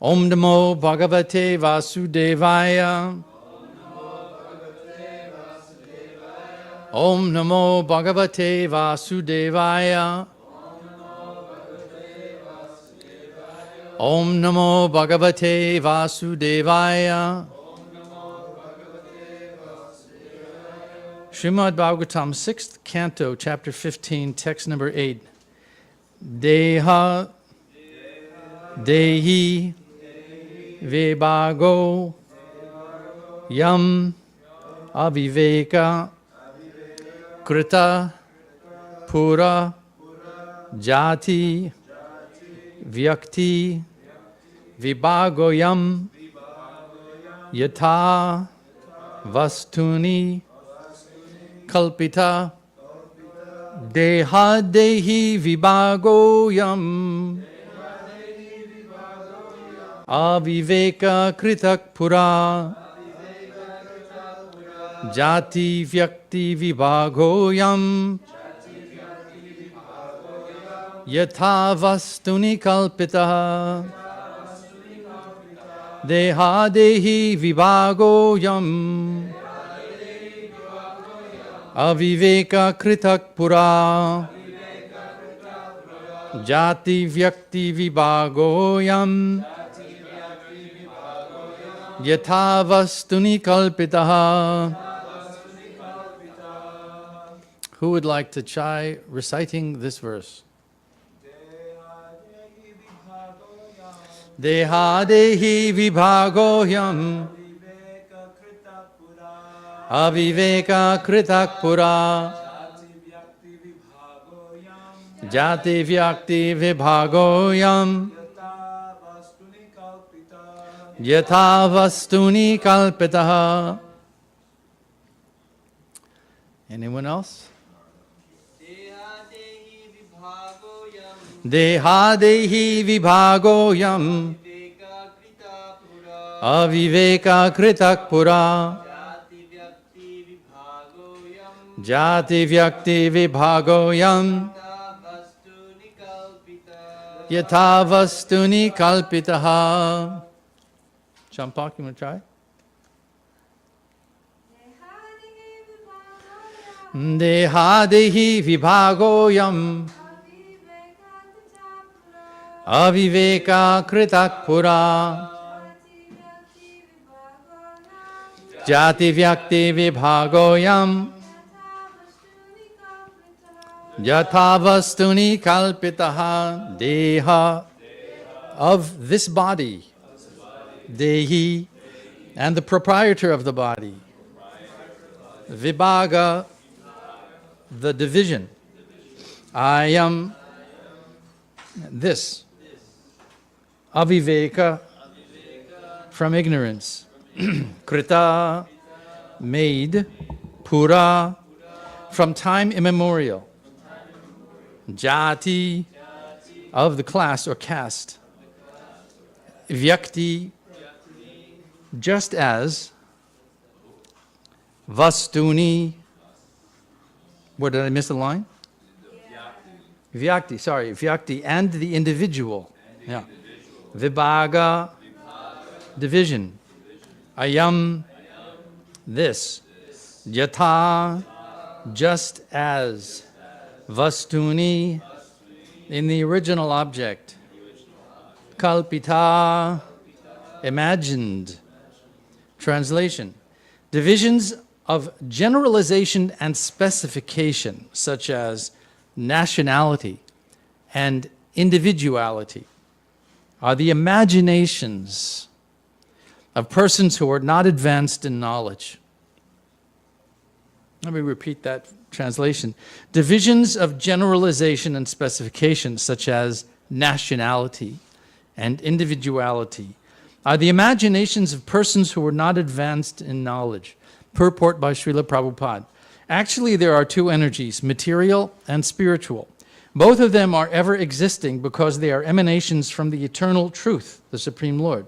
Om Namo Bhagavate Vasudevaya. Om Namo Bhagavate Vasudevaya. Om Namo Bhagavate Vasudevaya. Srimad Bhagavatam, 6th Canto, Chapter 15, Text number 8. Deha-dehi-vibhāgo yam aviveka-kṛtaḥ purā jāti-vyakti-vibhāgo yam yathā vastuni kalpitaḥ deha-dehi-vibhāgo yam aviveka-kṛtaḥ purā jāti-vyakti-vibhāgo yam yathā vastuni kalpitaḥ deha-dehi-vibhāgo yam aviveka-kṛtaḥ purā jāti-vyakti-vibhāgo yam yathā vastuni kalpitaḥ. Who would like to try reciting this verse? Deha-dehi-vibhāgo yam aviveka-kṛtaḥ purā jāti-vyakti-vibhāgo yam yathā vastuni kalpitaḥ. Anyone else? Deha-dehi-vibhāgo yam aviveka-kṛtaḥ purā jāti-vyakti-vibhāgo yam yathā vastuni kalpitaḥ. Champak, you want to try? Deha-dehi-vibhāgo yam aviveka-kṛtaḥ purā jāti-vyakti-vibhāgo yam yathā vastuni kalpitaḥ. Deha, of this body. Dehi, and the proprietor of the body. Vibhaga, the division. I am this. Aviveka, from ignorance. Kṛtaḥ, made. Purā, from time immemorial. Jāti, of the class or caste. Vyakti, just as. Vastuni, what did I miss the line? Vyakti, sorry, Vyakti, and the individual. Yeah. Vibhaga, division. Ayam, this. Yathā, just as. Vastuni, in the original object. Kalpitaḥ, imagined. Translation. Divisions of generalization and specification, such as nationality and individuality, are the imaginations of persons who are not advanced in knowledge. Let me repeat that translation. Divisions of generalization and specification, such as nationality and individuality, are the imaginations of persons who are not advanced in knowledge. Purport by Srila Prabhupada. Actually, there are two energies, material and spiritual. Both of them are ever existing because they are emanations from the eternal truth, the Supreme Lord.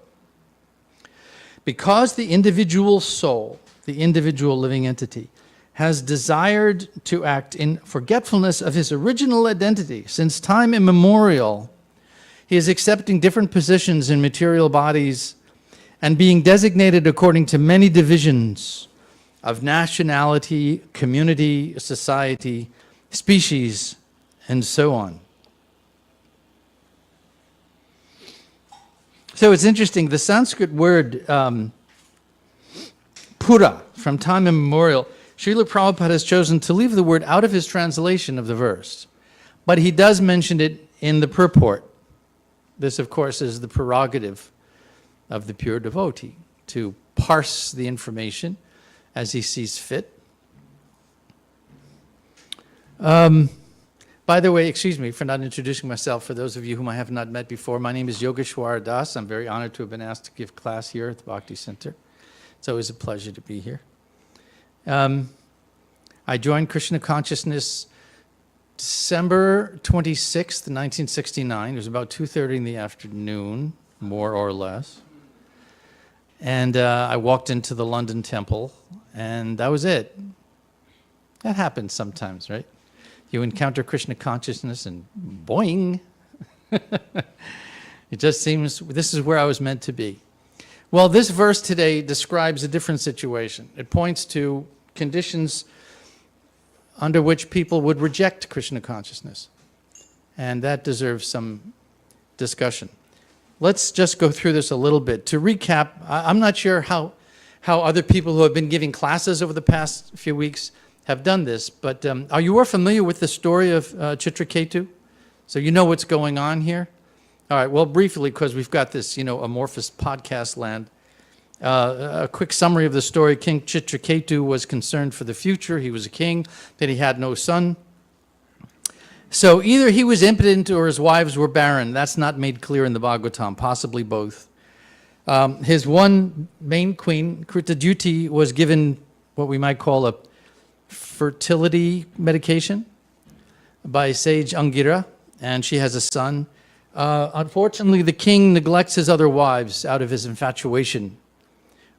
Because the individual soul, the individual living entity, has desired to act in forgetfulness of his original identity since time immemorial, He is accepting different positions in material bodies and being designated according to many divisions of nationality, community, society, species, and so on. So it's interesting, the Sanskrit word purā, from time immemorial, Srila Prabhupada has chosen to leave the word out of his translation of the verse, but he does mention it in the purport. This, of course, is the prerogative of the pure devotee, to parse the information as he sees fit. By the way, excuse me for not introducing myself. For those of you whom I have not met before, my name is Yogesvara Dasa. I'm very honored to have been asked to give class here at the Bhakti Center. It's always a pleasure to be here. I joined Krishna consciousness December 26th, 1969. It was about 2:30 in the afternoon, more or less. And I walked into the London temple, and that was it. That happens sometimes, right? You encounter Krishna consciousness and boing. It just seems this is where I was meant to be. Well, this verse today describes a different situation. It points to conditions under which people would reject Krishna consciousness. And that deserves some discussion. Let's just go through this a little bit. To recap, I'm not sure how other people who have been giving classes over the past few weeks have done this, but are you all familiar with the story of Chitraketu? So you know what's going on here? All right, well, briefly, because we've got this, amorphous podcast land. A quick summary of the story. King Chitraketu was concerned for the future. He was a king, that he had no son. So either he was impotent or his wives were barren. That's not made clear in the Bhagavatam, possibly both. His one main queen, Kṛtaḥ, was given what we might call a fertility medication by sage Angira, and she has a son. Unfortunately, the king neglects his other wives out of his infatuation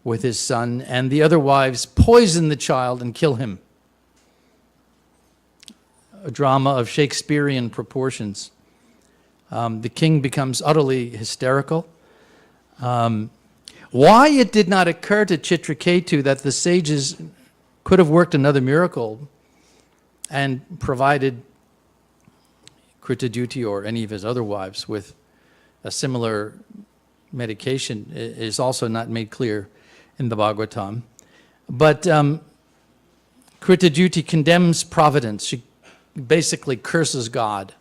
with his son, and the other wives poison the child and kill him. A drama of Shakespearean proportions. The king becomes utterly hysterical. Why it did not occur to Chitraketu that the sages could have worked another miracle and provided Kṛtaḥ or any of his other wives with a similar medication is also not made clear in the Bhagavatam. But Kṛtaḥ condemns providence. She basically curses God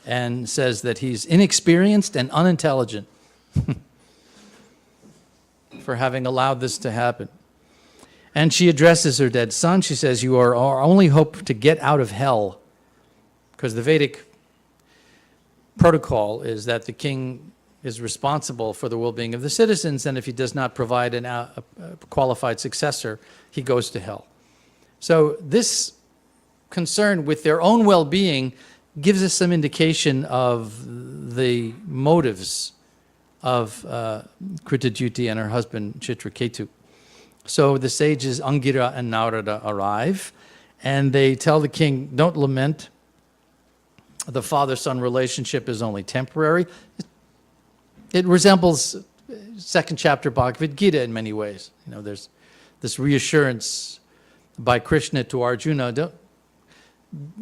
and says that he's inexperienced and unintelligent for having allowed this to happen. And she addresses her dead son. She says, "You are our only hope to get out of hell," because the Vedic protocol is that the king is responsible for the well-being of the citizens, and if he does not provide a qualified successor, he goes to hell. So this concern with their own well-being gives us some indication of the motives of Kṛtaḥ and her husband Chitraketu. So the sages Angira and Narada arrive, and they tell the king, "Don't lament. The father-son relationship is only temporary." It resembles second chapter Bhagavad Gita in many ways. There's this reassurance by Krishna to Arjuna,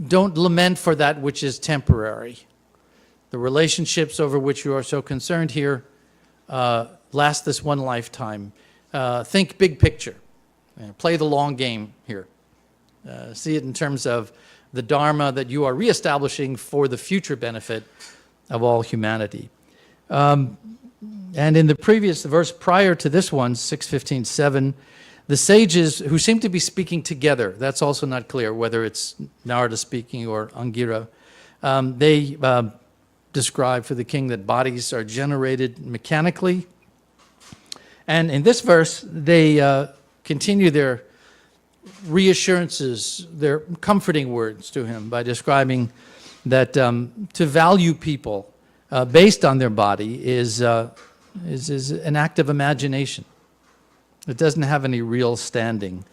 don't lament for that which is temporary. The relationships over which you are so concerned here last this one lifetime. Think big picture. Play the long game here. See it in terms of the Dharma that you are reestablishing for the future benefit of all humanity. And in the previous verse prior to this one, 6:15:7, the sages who seem to be speaking together, that's also not clear whether it's Narada speaking or Angira, they describe for the king that bodies are generated mechanically. And in this verse, they continue their reassurances, their comforting words to him by describing that to value people based on their body is an act of imagination. It doesn't have any real standing.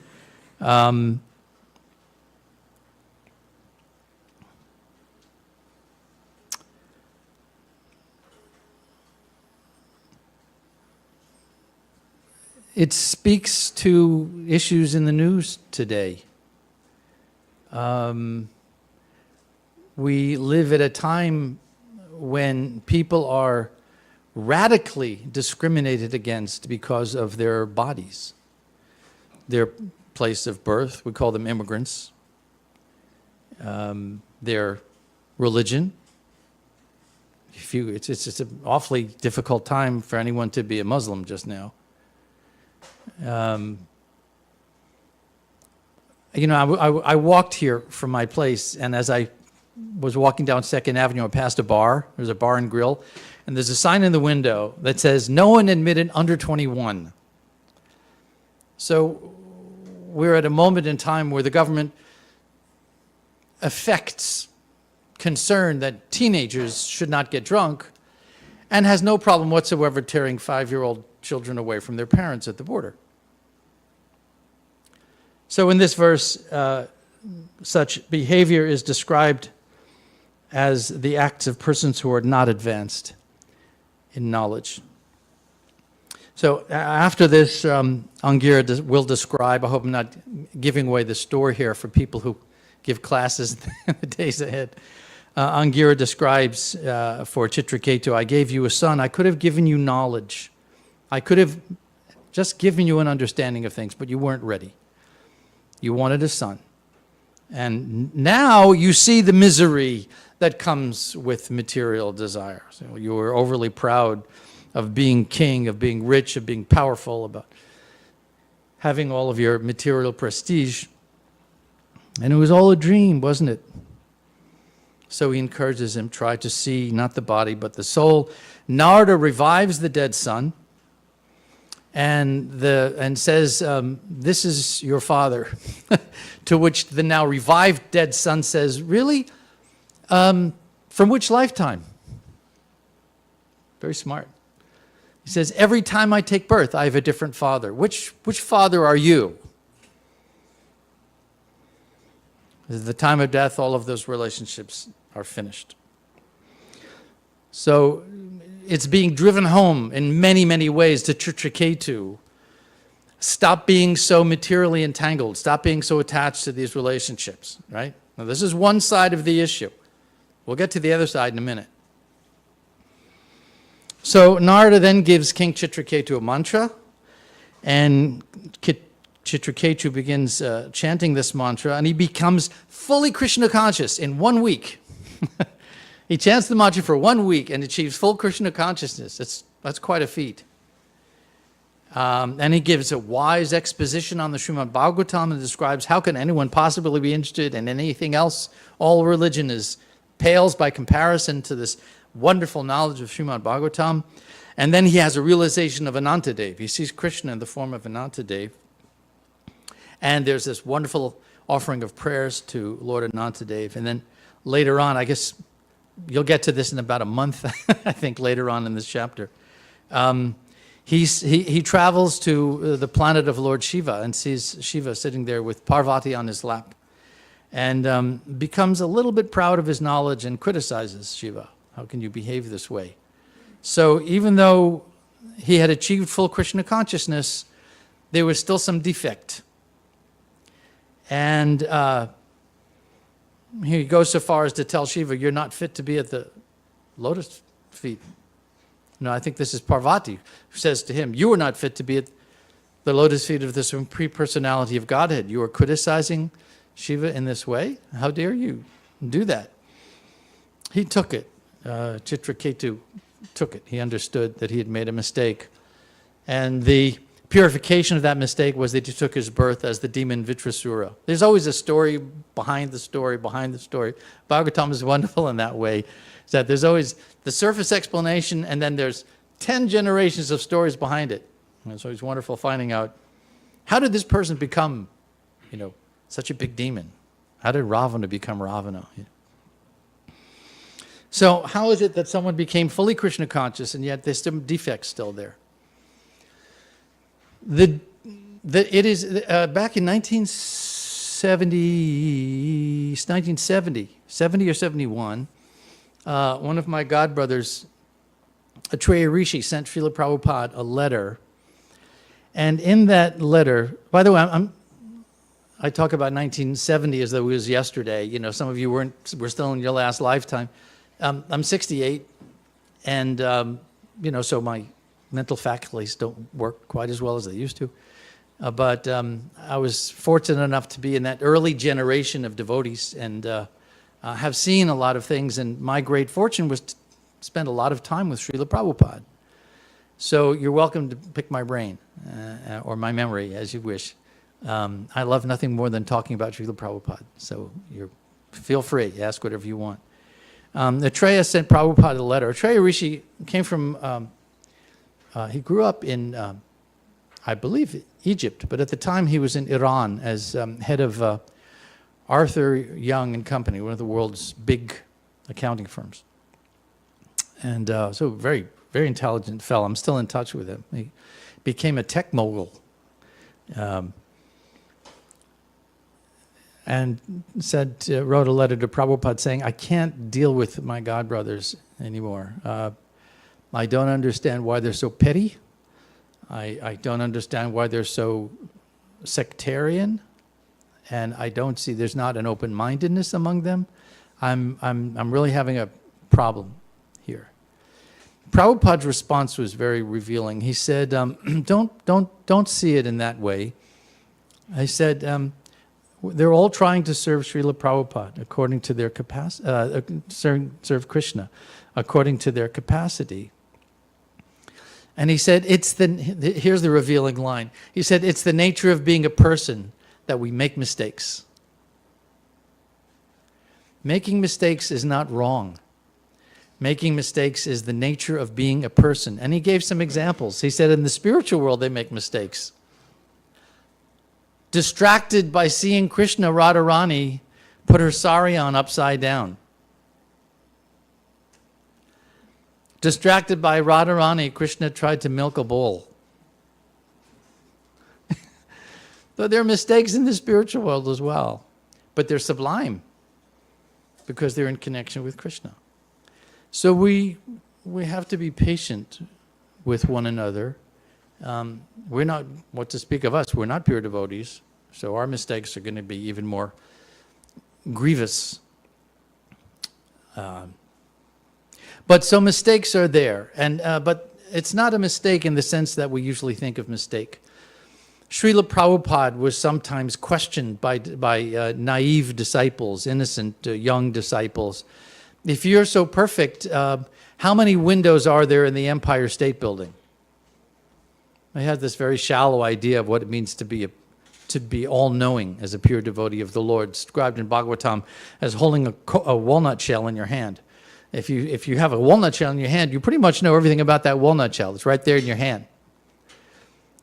it speaks to issues in the news today. We live at a time when people are radically discriminated against because of their bodies, their place of birth. We call them immigrants. Their religion. It's an awfully difficult time for anyone to be a Muslim just now. You know, I walked here from my place, and as I was walking down 2nd Avenue, I passed a bar. There's a bar and grill, and there's a sign in the window that says, "No one admitted under 21." So we're at a moment in time where the government affects concern that teenagers should not get drunk and has no problem whatsoever tearing 5-year-old children away from their parents at the border. So in this verse, such behavior is described as the acts of persons who are not advanced in knowledge. So after this, Angira will describe, I hope I'm not giving away the store here for people who give classes in the days ahead. Angira describes for Chitraketu, "I gave you a son. I could have given you knowledge. I could have just given you an understanding of things, but you weren't ready. You wanted a son. And now you see the misery that comes with material desire. So you were overly proud of being king, of being rich, of being powerful, about having all of your material prestige. And it was all a dream, wasn't it?" So he encourages him, try to see not the body, but the soul. Narada revives the dead son and says, "This is your father." To which the now revived dead son says, "Really? From which lifetime?" Very smart. He says, "Every time I take birth, I have a different father." Which father are you? At the time of death, all of those relationships are finished. So it's being driven home in many, many ways to Chitraketu. Stop being so materially entangled. Stop being so attached to these relationships, right? Now, this is one side of the issue. We'll get to the other side in a minute. So Narada then gives King Chitraketu a mantra, and Chitraketu begins chanting this mantra, and he becomes fully Krishna conscious in 1 week. He chants the mantra for 1 week and achieves full Krishna consciousness. That's quite a feat. And he gives a wise exposition on the Srimad Bhagavatam and describes how can anyone possibly be interested in anything else. All religion pales by comparison to this wonderful knowledge of Srimad Bhagavatam. And then he has a realization of Anantadev. He sees Krishna in the form of Anantadev. And there's this wonderful offering of prayers to Lord Anantadev. And then later on, I guess you'll get to this in about a month, I think, later on in this chapter. He travels to the planet of Lord Shiva and sees Shiva sitting there with Parvati on his lap, and becomes a little bit proud of his knowledge and criticizes Shiva. How can you behave this way? So even though he had achieved full Krishna consciousness, there was still some defect. And he goes so far as to tell Shiva, "You're not fit to be at the lotus feet." No, I think this is Parvati who says to him, "You are not fit to be at the lotus feet of the supreme personality of Godhead. You are criticizing Shiva in this way? How dare you do that?" He took it. Chitraketu took it. He understood that he had made a mistake. And the purification of that mistake was that he took his birth as the demon Vitrasura. There's always a story behind the story behind the story. Bhagavatam is wonderful in that way, that there's always the surface explanation, and then there's 10 generations of stories behind it. And it's always wonderful finding out, how did this person become, such a big demon? How did Ravana become Ravana? So how is it that someone became fully Krishna conscious and yet there's some defects still there? It is back in 1970 or 71, one of my godbrothers, Atreya Rishi, sent Srila Prabhupada a letter, And in that letter, by the way, I talk about 1970 as though it was yesterday. You know, some of you were still in your last lifetime. I'm 68, and you know, so my mental faculties don't work quite as well as they used to. But I was fortunate enough to be in that early generation of devotees and have seen a lot of things. And my great fortune was to spend a lot of time with Srila Prabhupada. So you're welcome to pick my brain or my memory, as you wish. I love nothing more than talking about Srila Prabhupada. So feel free, ask whatever you want. Atreya sent Prabhupada a letter. Atreya Rishi came from, he grew up in, I believe, Egypt, but at the time he was in Iran as head of Arthur Young and Company, one of the world's big accounting firms. And so very, very intelligent fellow. I'm still in touch with him. He became a tech mogul. And wrote a letter to Prabhupada saying, I can't deal with my godbrothers anymore. I don't understand why they're so petty. I don't understand why they're so sectarian, and I don't see there's not an open-mindedness among them. I'm really having a problem here. Prabhupada's response was very revealing. He said, don't see it in that way. I said, they're all trying to serve Srila Prabhupada according to their capacity, serve Krishna according to their capacity. And he said, here's the revealing line. He said, it's the nature of being a person that we make mistakes. Making mistakes is not wrong. Making mistakes is the nature of being a person. And he gave some examples. He said, in the spiritual world, they make mistakes. Distracted by seeing Krishna, Radharani put her sari on upside down. Distracted by Radharani, Krishna tried to milk a bull. So there are mistakes in the spiritual world as well, but they're sublime because they're in connection with Krishna. So we have to be patient with one another. We're not, what to speak of us, we're not pure devotees, so our mistakes are going to be even more grievous. But so mistakes are there, but it's not a mistake in the sense that we usually think of mistake. Srila Prabhupada was sometimes questioned by naive disciples, innocent young disciples. If you're so perfect, how many windows are there in the Empire State Building? I had this very shallow idea of what it means to be all-knowing as a pure devotee of the Lord, described in Bhagavatam as holding a walnut shell in your hand. If you have a walnut shell in your hand, you pretty much know everything about that walnut shell. It's right there in your hand.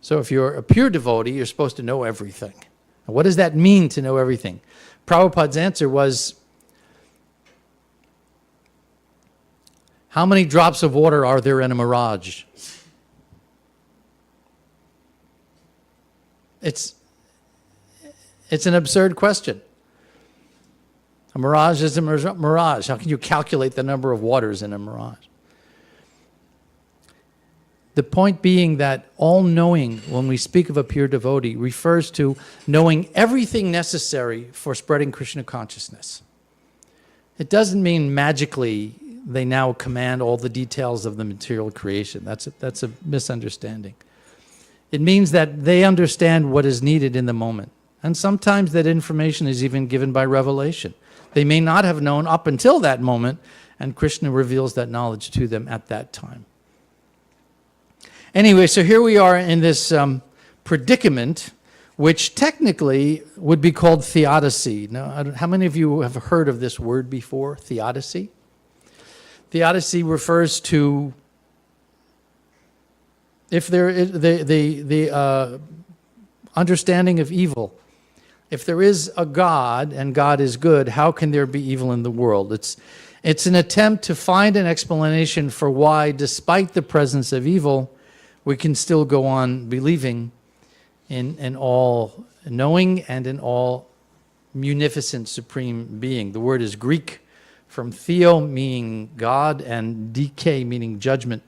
So if you're a pure devotee, you're supposed to know everything. Now, what does that mean to know everything? Prabhupada's answer was, how many drops of water are there in a mirage? It's an absurd question. A mirage is a mirage. How can you calculate the number of waters in a mirage? The point being that all-knowing, when we speak of a pure devotee, refers to knowing everything necessary for spreading Krishna consciousness. It doesn't mean magically they now command all the details of the material creation. That's a misunderstanding. It means that they understand what is needed in the moment. And sometimes that information is even given by revelation. They may not have known up until that moment, and Krishna reveals that knowledge to them at that time. Anyway, so here we are in this predicament, which technically would be called theodicy. Now, how many of you have heard of this word before, theodicy? Theodicy refers to if there is the understanding of evil. If there is a God and God is good, how can there be evil in the world? It's an attempt to find an explanation for why, despite the presence of evil, we can still go on believing in all knowing and in all munificent supreme being. The word is Greek, from theo meaning God and dike meaning judgment.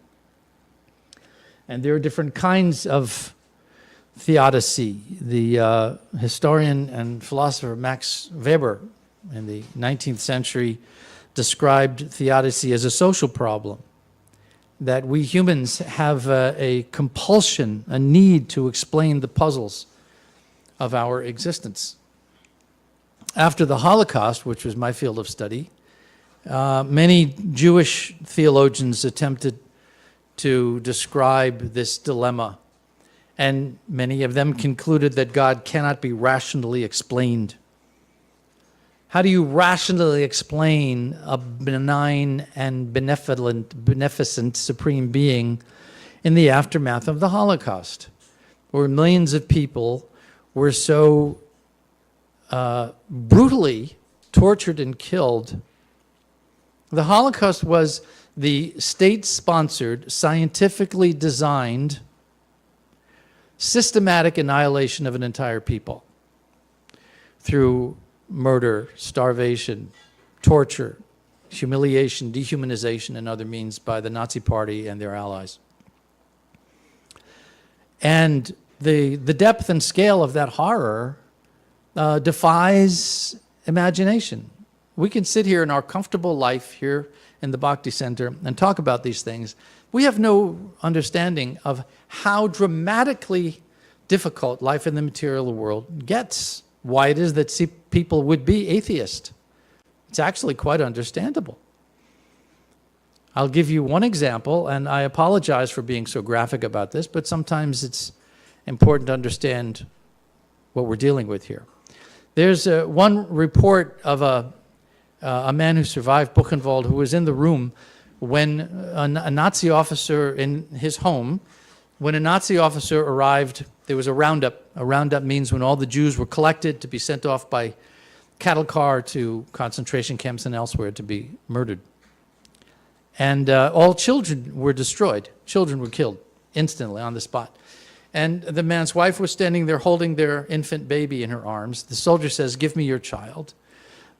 And there are different kinds of theodicy. The historian and philosopher Max Weber in the 19th century described theodicy as a social problem, that we humans have a compulsion, a need to explain the puzzles of our existence. After the Holocaust, which was my field of study, many Jewish theologians attempted to describe this dilemma, and many of them concluded that God cannot be rationally explained. How do you rationally explain a benign and beneficent supreme being in the aftermath of the Holocaust, where millions of people were so brutally tortured and killed? The Holocaust was the state-sponsored, scientifically designed, systematic annihilation of an entire people through murder, starvation, torture, humiliation, dehumanization, and other means by the Nazi Party and their allies. And the depth and scale of that horror defies imagination. We can sit here in our comfortable life here in the Bhakti Center and talk about these things. We have no understanding of how dramatically difficult life in the material world gets, why it is that people would be atheist. It's actually quite understandable. I'll give you one example, and I apologize for being so graphic about this, but sometimes it's important to understand what we're dealing with here. There's one report of a man who survived Buchenwald who was in the room when a Nazi officer in his home, when a Nazi officer arrived, there was a roundup. A roundup means when all the Jews were collected to be sent off by cattle car to concentration camps and elsewhere to be murdered. And all children were destroyed. Children were killed instantly on the spot. And the man's wife was standing there holding their infant baby in her arms. The soldier says, "Give me your child."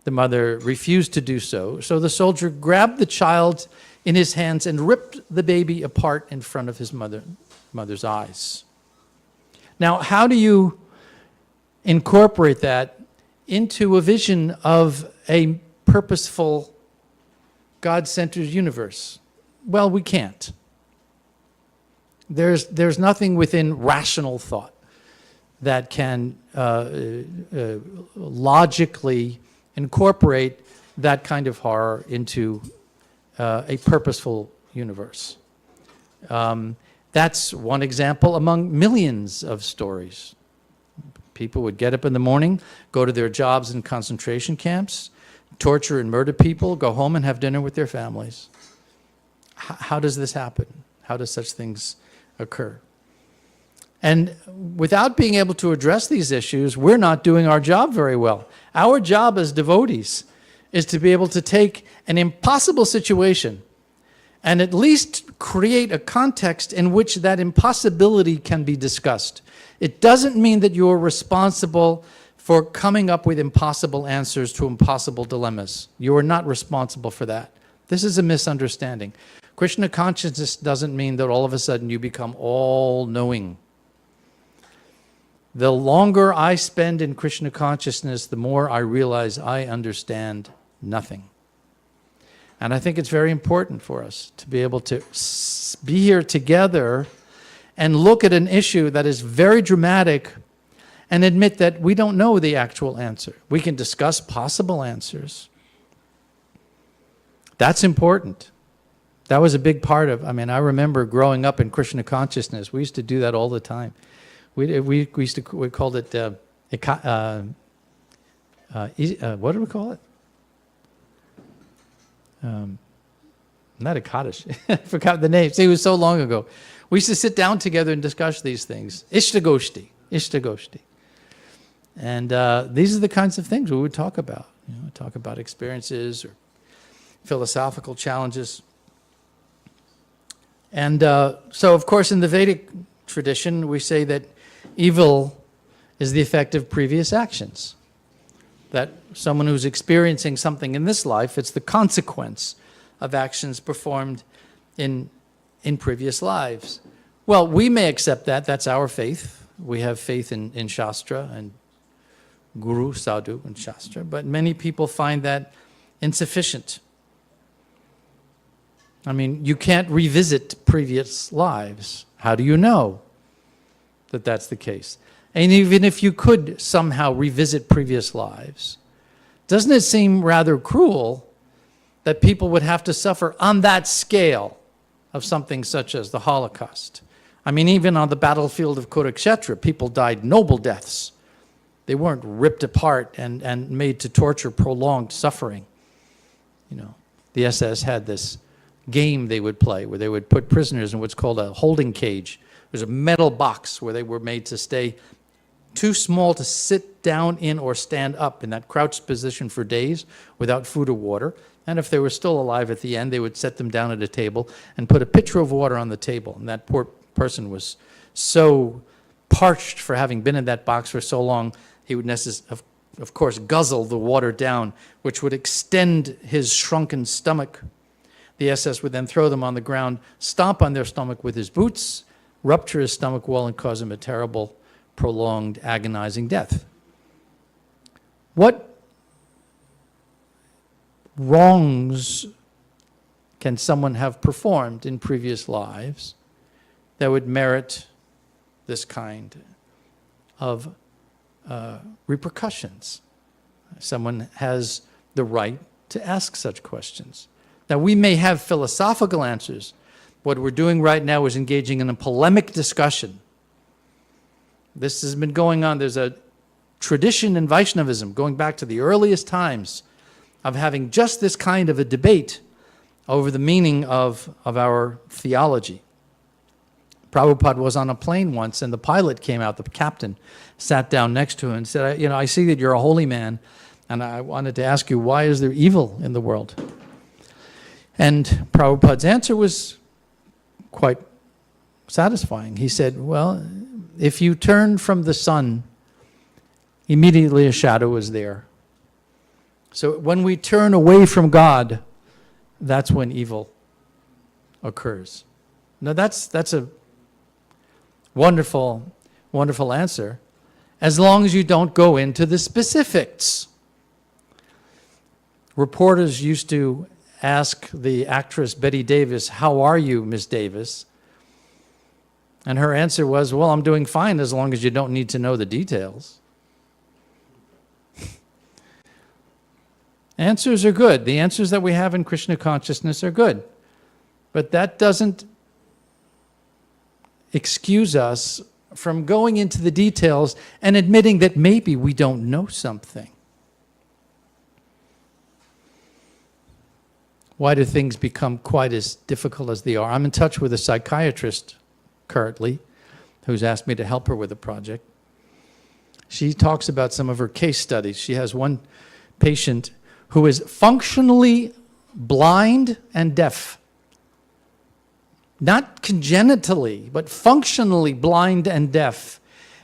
The mother refused to do so. So the soldier grabbed the child in his hands and ripped the baby apart in front of his mother's eyes. Now, how do you incorporate that into a vision of a purposeful, God-centered universe? Well, we can't. There's nothing within rational thought that can logically incorporate that kind of horror into a purposeful universe. That's one example among millions of stories. People would get up in the morning, go to their jobs in concentration camps, torture and murder people, go home and have dinner with their families. How does this happen? How do such things occur? And without being able to address these issues, we're not doing our job very well. Our job as devotees is to be able to take an impossible situation and at least create a context in which that impossibility can be discussed. It doesn't mean that you're responsible for coming up with impossible answers to impossible dilemmas. You are not responsible for that. This is a misunderstanding. Krishna consciousness doesn't mean that all of a sudden you become all-knowing. The longer I spend in Krishna consciousness, the more I realize I understand nothing. And I think it's very important for us to be able to be here together and look at an issue that is very dramatic and admit that we don't know the actual answer. We can discuss possible answers. That's important. That was a big part of, I remember growing up in Krishna consciousness. We used to do that all the time. We called it, what do we call it? Not a Kaddish. I forgot the name. See, it was so long ago. We used to sit down together and discuss these things. Ishtagoshti. And these are the kinds of things we would talk about. Talk about experiences or philosophical challenges. And so, of course, in the Vedic tradition, we say that evil is the effect of previous actions. That someone who's experiencing something in this life, it's the consequence of actions performed in previous lives. Well, we may accept that. That's our faith. we have faith in Shastra and Guru, Sadhu, and Shastra, but many people find that insufficient. I mean, you can't revisit previous lives. How do you know that that's the case? And even if you could somehow revisit previous lives, doesn't it seem rather cruel that people would have to suffer on that scale of something such as the Holocaust? I mean, even on the battlefield of Kurukshetra, people died noble deaths. They weren't ripped apart and made to torture prolonged suffering. You know, the SS had this game they would play where they would put prisoners in what's called a holding cage. There's a metal box where they were made to stay too small to sit down in or stand up in that crouched position for days without food or water. And if they were still alive at the end, they would set them down at a table and put a pitcher of water on the table. And that poor person was so parched for having been in that box for so long, he would of course guzzle the water down, which would extend his shrunken stomach. The SS would then throw them on the ground, stomp on their stomach with his boots, rupture his stomach wall, and cause him a terrible, prolonged, agonizing death. What wrongs can someone have performed in previous lives that would merit this kind of repercussions? Someone has the right to ask such questions. Now, we may have philosophical answers. What we're doing right now is engaging in a polemic discussion. This has been going on. There's a tradition in Vaishnavism going back to the earliest times of having just this kind of a debate over the meaning of our theology. Prabhupada was on a plane once, and the pilot came out, the captain sat down next to him and said, you know, I see that you're a holy man, and I wanted to ask you, why is there evil in the world? And Prabhupada's answer was quite satisfying. He said, well, if you turn from the sun, immediately a shadow is there. So when we turn away from God, that's when evil occurs. Now that's a wonderful, wonderful answer, as long as you don't go into the specifics. Reporters used to ask the actress Betty Davis, how are you, Miss Davis? And her answer was, well, I'm doing fine as long as you don't need to know the details. Answers are good. The answers that we have in Krishna consciousness are good. But that doesn't excuse us from going into the details and admitting that maybe we don't know something. Why do things become quite as difficult as they are? I'm in touch with a psychiatrist currently who's asked me to help her with a project. She talks about some of her case studies. She has one patient who is functionally blind and deaf. Not congenitally, but functionally blind and deaf.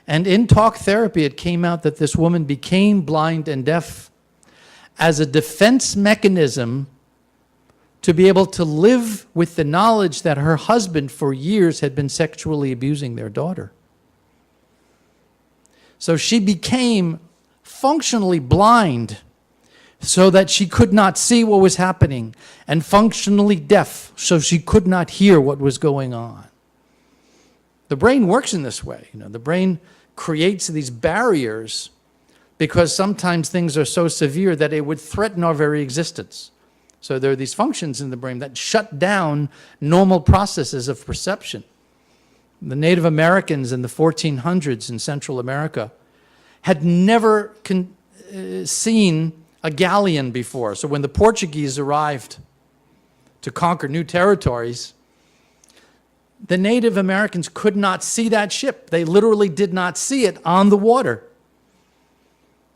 And in talk therapy, it came out that this woman became blind and deaf as a defense mechanism to be able to live with the knowledge that her husband for years had been sexually abusing their daughter. So she became functionally blind so that she could not see what was happening, and functionally deaf so she could not hear what was going on. The brain works in this way. You know, the brain creates these barriers because sometimes things are so severe that it would threaten our very existence. So there are these functions in the brain that shut down normal processes of perception. The Native Americans in the 1400s in Central America had never seen a galleon before. So when the Portuguese arrived to conquer new territories, the Native Americans could not see that ship. They literally did not see it on the water.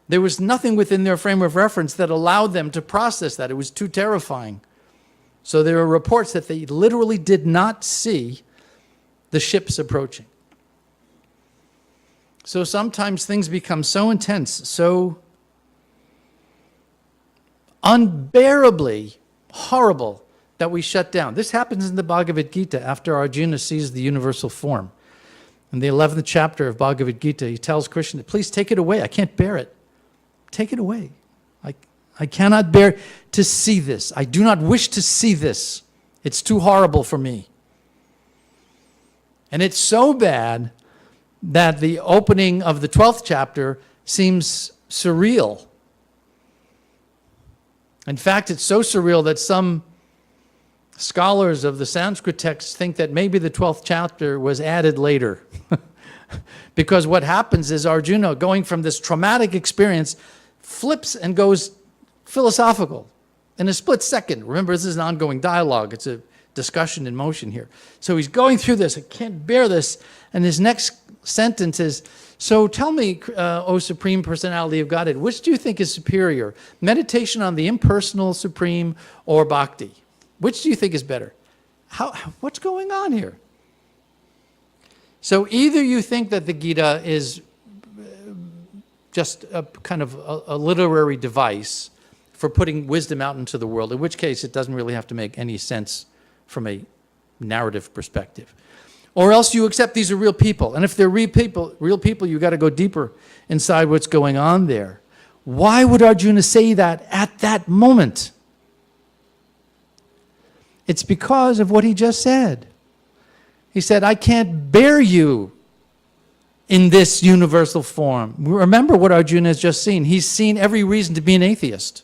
There was nothing within their frame of reference that allowed them to process that. It was too terrifying. So there are reports that they literally did not see the ships approaching. So sometimes things become so intense, so unbearably horrible that we shut down. This happens in the Bhagavad Gita after Arjuna sees the universal form. In the 11th chapter of Bhagavad Gita, he tells Krishna, please take it away. I can't bear it. Take it away. I cannot bear to see this. I do not wish to see this. It's too horrible for me. And it's so bad that the opening of the 12th chapter seems surreal. In fact, it's so surreal that some scholars of the Sanskrit text think that maybe the 12th chapter was added later. Because what happens is Arjuna, going from this traumatic experience, flips and goes philosophical in a split second. Remember, this is an ongoing dialogue. It's a discussion in motion here. So he's going through this. I can't bear this. And his next sentence is, so tell me, O Supreme Personality of Godhead, which do you think is superior? Meditation on the impersonal Supreme or Bhakti? Which do you think is better? What's going on here? So either you think that the Gita is just a kind of a literary device for putting wisdom out into the world, in which case it doesn't really have to make any sense from a narrative perspective. Or else you accept these are real people. And if they're real people, you got to go deeper inside what's going on there. Why would Arjuna say that at that moment? It's because of what he just said. He said, I can't bear you in this universal form. Remember what Arjuna has just seen. He's seen every reason to be an atheist.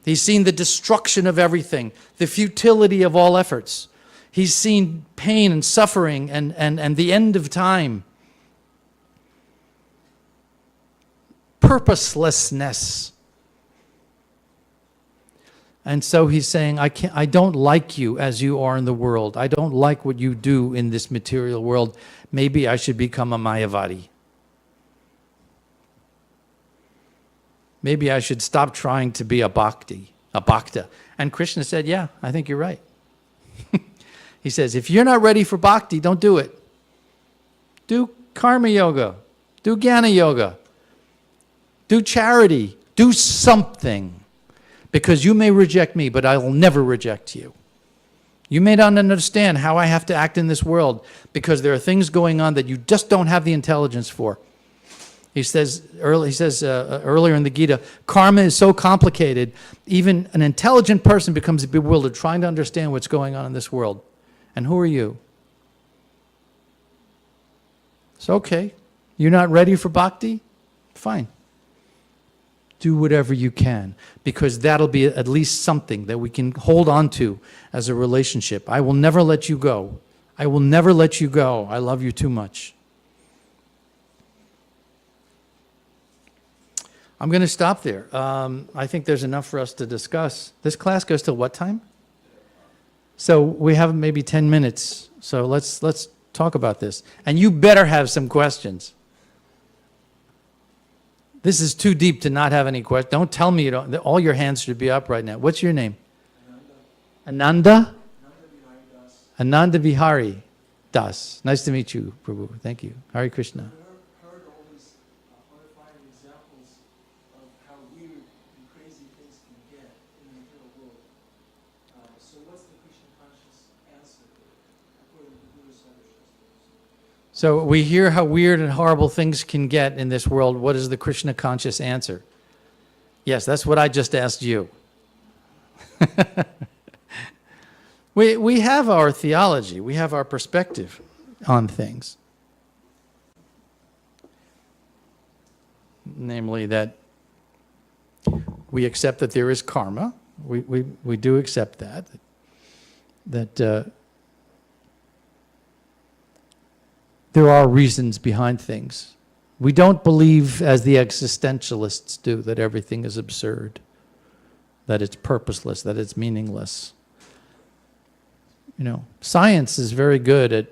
He's seen the destruction of everything, the futility of all efforts. He's seen pain and suffering and the end of time. Purposelessness. And so he's saying, I don't like you as you are in the world. I don't like what you do in this material world. Maybe I should become a Mayavadi. Maybe I should stop trying to be a bhakta. And Krishna said, yeah, I think you're right. He says, if you're not ready for bhakti, don't do it. Do karma yoga. Do jnana yoga. Do charity. Do something. Because you may reject me, but I will never reject you. You may not understand how I have to act in this world because there are things going on that you just don't have the intelligence for. He says earlier in the Gita, karma is so complicated, even an intelligent person becomes bewildered trying to understand what's going on in this world. And who are you? It's okay. You're not ready for bhakti? Fine. Do whatever you can, because that'll be at least something that we can hold on to as a relationship. I will never let you go. I will never let you go. I love you too much. I'm going to stop there. I think there's enough for us to discuss. This class goes till what time? So we have maybe 10 minutes. So let's talk about this. And you better have some questions. This is too deep to not have any questions. Don't tell me you don't. All your hands should be up right now. What's your name? Ananda? Ananda Vihari Das. Nice to meet you, Prabhu. Thank you. Hare Krishna. Heard all these horrifying examples of how weird and crazy things can get in the material world. So what's the Krishna conscious answer according to the Guru Shastra? So we hear how weird and horrible things can get in this world. What is the Krishna conscious answer? Yes, that's what I just asked you. We have our theology. We have our perspective on things. Namely that we accept that there is karma. We do accept that. That there are reasons behind things. We don't believe, as the existentialists do, that everything is absurd, that it's purposeless, that it's meaningless. You know, science is very good at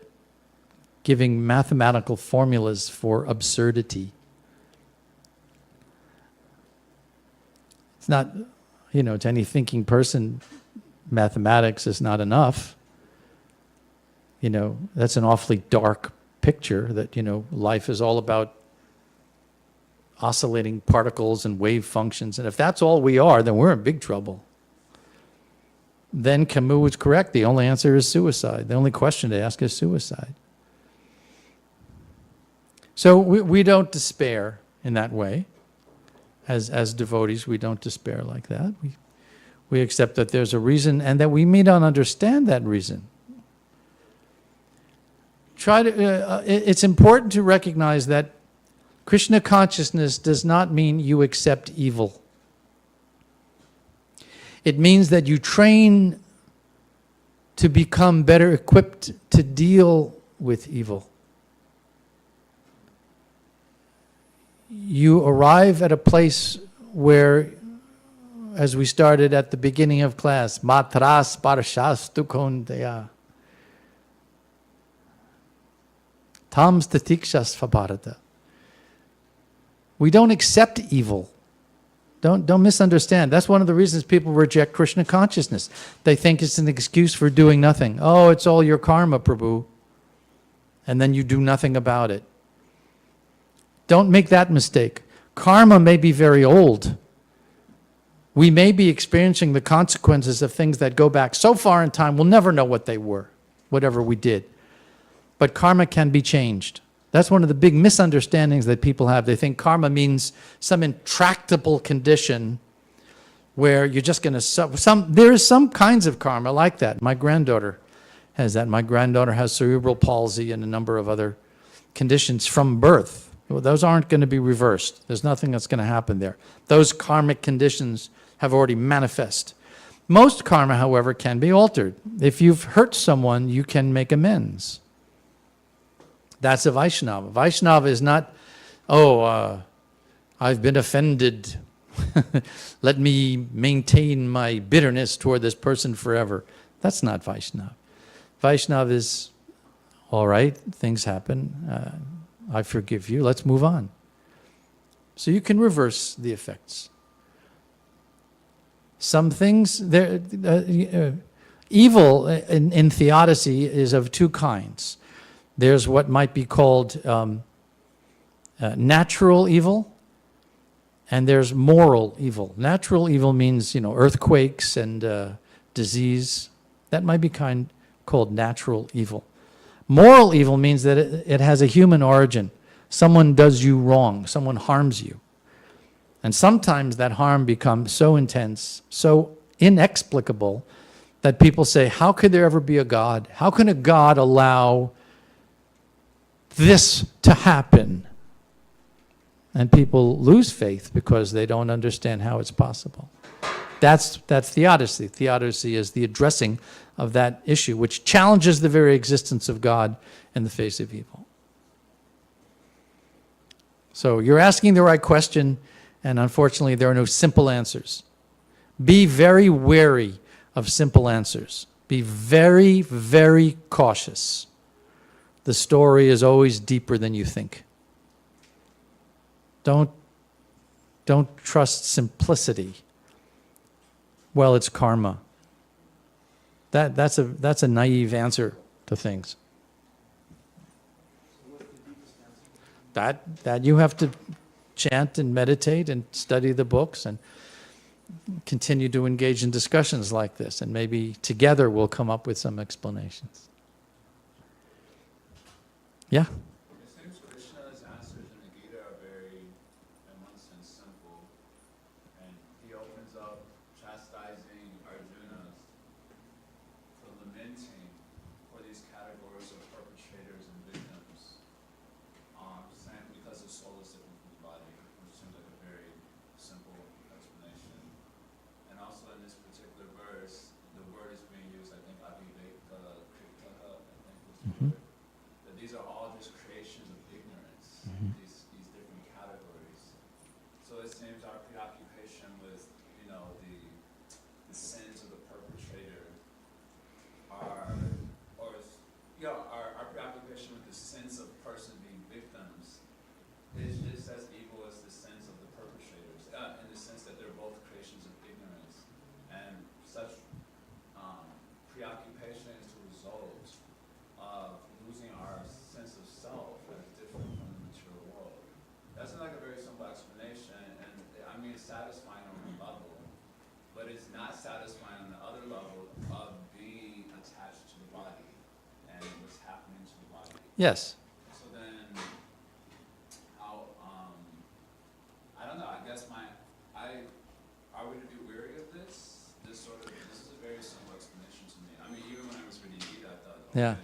giving mathematical formulas for absurdity. It's not, you know, to any thinking person, mathematics is not enough. You know, that's an awfully dark picture that, you know, life is all about oscillating particles and wave functions. And if that's all we are, then we're in big trouble. Then Camus was correct. The only answer is suicide. The only question to ask is suicide. So we don't despair in that way. As devotees, we don't despair like that. We accept that there's a reason and that we may not understand that reason. It's important to recognize that Krishna consciousness does not mean you accept evil. It means that you train to become better equipped to deal with evil. You arrive at a place where, as we started at the beginning of class, matras parshastu kondeya. Tam statikshas bharata. We don't accept evil. Don't misunderstand. That's one of the reasons people reject Krishna consciousness. They think it's an excuse for doing nothing. Oh, it's all your karma, Prabhu. And then you do nothing about it. Don't make that mistake. Karma may be very old. We may be experiencing the consequences of things that go back so far in time, we'll never know what they were, whatever we did. But karma can be changed. That's one of the big misunderstandings that people have. They think karma means some intractable condition where you're just going to... There's some kinds of karma like that. My granddaughter has that. My granddaughter has cerebral palsy and a number of other conditions from birth. Well, those aren't going to be reversed. There's nothing that's going to happen there. Those karmic conditions have already manifest. Most karma, however, can be altered. If you've hurt someone, you can make amends. That's a Vaishnava. Vaishnava is not, I've been offended. Let me maintain my bitterness toward this person forever. That's not Vaishnava. Vaishnava is, all right, things happen. I forgive you. Let's move on. So you can reverse the effects. Some things, evil in theodicy is of two kinds. There's what might be called natural evil, and there's moral evil. Natural evil means, earthquakes and disease. That might be called natural evil. Moral evil means that it has a human origin. Someone does you wrong. Someone harms you. And sometimes that harm becomes so intense, so inexplicable, that people say, how could there ever be a God? How can a God allow this to happen? And people lose faith because they don't understand how it's possible. That's theodicy. Theodicy is the addressing of that issue, which challenges the very existence of God in the face of evil. So you're asking the right question, and unfortunately there are no simple answers. Be very wary of simple answers. Be very, very cautious. The story is always deeper than you think. Don't trust simplicity. Well, it's karma. That's a naive answer to things. That you have to chant and meditate and study the books and continue to engage in discussions like this, and maybe together we'll come up with some explanations. Yeah? It seems Krishna's answers in the Gita are very, in one sense, simple. And he opens up chastising Arjuna for lamenting for these categories of perpetrators and victims, saying because the soul is different from the body, which seems like a very simple explanation. And also in this particular verse, the word is being used, I think, aviveka-kṛtaḥ, I think was the word. That these are all just creations of ignorance, these different categories. So it seems our preoccupation with, the sins of the perpetrator our preoccupation with the sins of person being victims is just as evil as the sins of the perpetrators, in the sense that they're both creations of ignorance. And such preoccupation is the result of losing our sense of self as different from the material world. That's like a very simple explanation, and I mean it's satisfying on one level, but it's not satisfying on the other level of being attached to the body and what's happening to the body. Yes. So then, Yeah.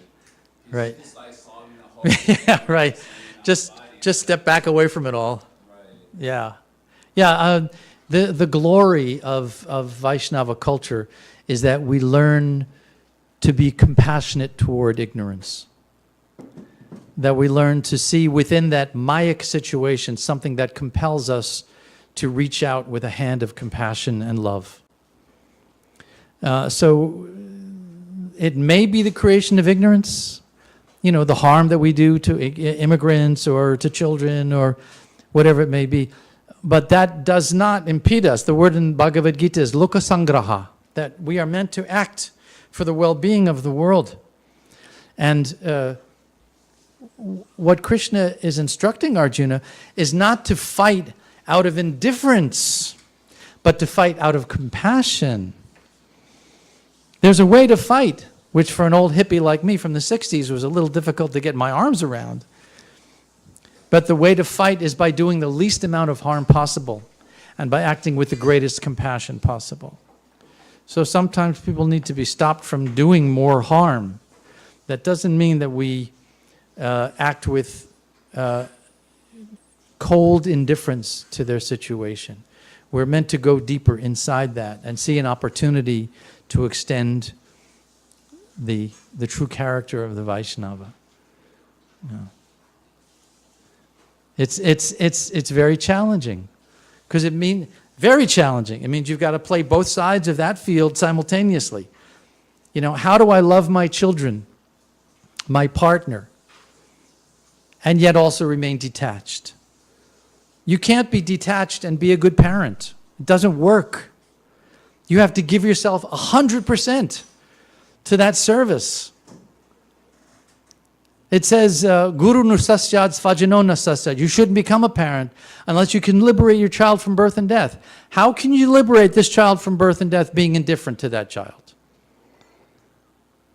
He's, Right. It's like solving a whole Yeah, right. Just Just step back away from it all. right. Yeah. Yeah. The glory of Vaishnava culture is that we learn to be compassionate toward ignorance. That we learn to see within that Mayic situation something that compels us to reach out with a hand of compassion and love. So it may be the creation of ignorance, you know, the harm that we do to immigrants or to children or whatever it may be. But that does not impede us. The word in Bhagavad Gita is lokasangraha, that we are meant to act for the well-being of the world. And what Krishna is instructing Arjuna is not to fight out of indifference, but to fight out of compassion. There's a way to fight, which for an old hippie like me from the 60s was a little difficult to get my arms around. But the way to fight is by doing the least amount of harm possible and by acting with the greatest compassion possible. So sometimes people need to be stopped from doing more harm. That doesn't mean that we act with cold indifference to their situation. We're meant to go deeper inside that and see an opportunity to extend the true character of the Vaishnava. Yeah. It's very challenging, because it means very challenging. It means you've got to play both sides of that field simultaneously. You know, how do I love my children, my partner, and yet also remain detached? You can't be detached and be a good parent. It doesn't work. You have to give yourself 100% to that service. It says, Guru nusasyad svajano nasasyad. You shouldn't become a parent unless you can liberate your child from birth and death. How can you liberate this child from birth and death being indifferent to that child?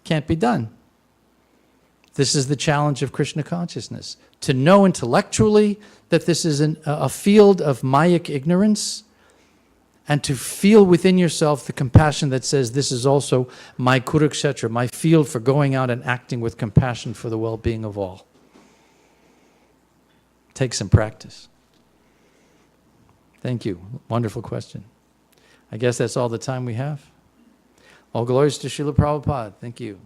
Can't be done. This is the challenge of Krishna consciousness. To know intellectually that this is a field of Mayic ignorance, and to feel within yourself the compassion that says, this is also my Kurukshetra, my field for going out and acting with compassion for the well-being of all. Take some practice. Thank you. Wonderful question. I guess that's all the time we have. All glories to Srila Prabhupada. Thank you.